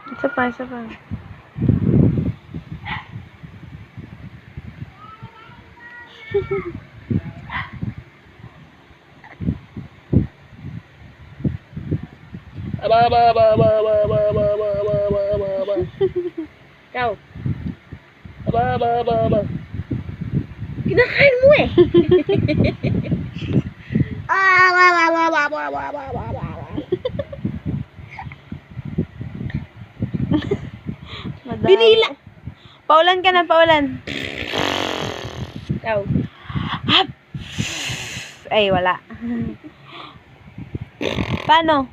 Isa pa, isa pa. Ikaw. Kinakain mo eh. Madami. Binila. Paulan ka na, paulan. Ikaw. Ay, wala. Paano?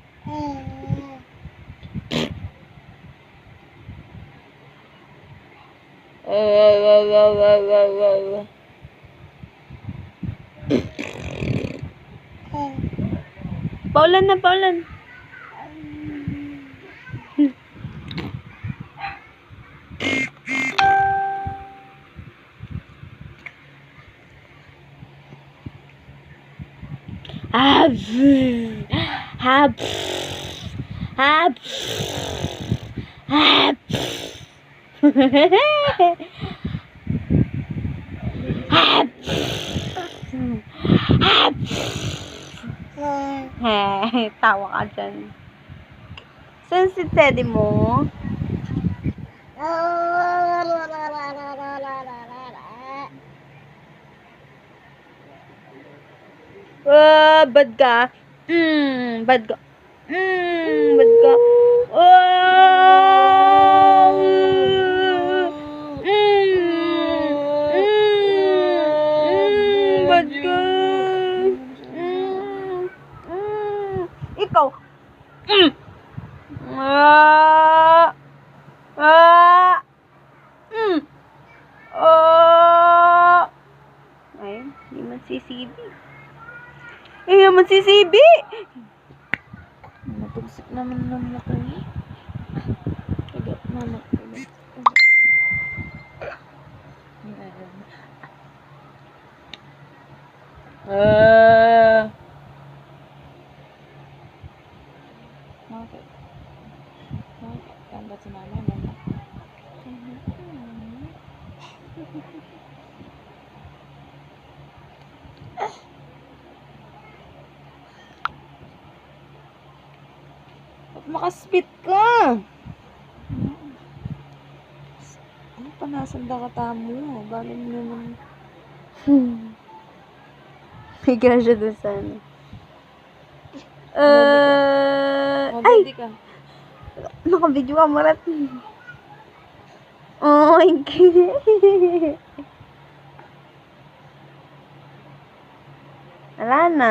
Paulan na, paulan. Hab. Hab. Hab. Hab. Hab. Hab. Tawa ka dyan. Saan si Teddy mo? Bad ka. Bad ka. Bad ka. Bad ka. Ikaw. Ay, hindi man sisibi. Hindi man sisibi. Natugsik naman ng laki. Kagat, mama. Kagat. Bakit? Bakit? Ba't si mama naman? Ba't makaspit ka? Ano pa nasan dakata mo? Galing mo naman. Bigla siya doon sa ano. Ay! Ka. Naka-video ka, Marat. Oh my God. Wala na.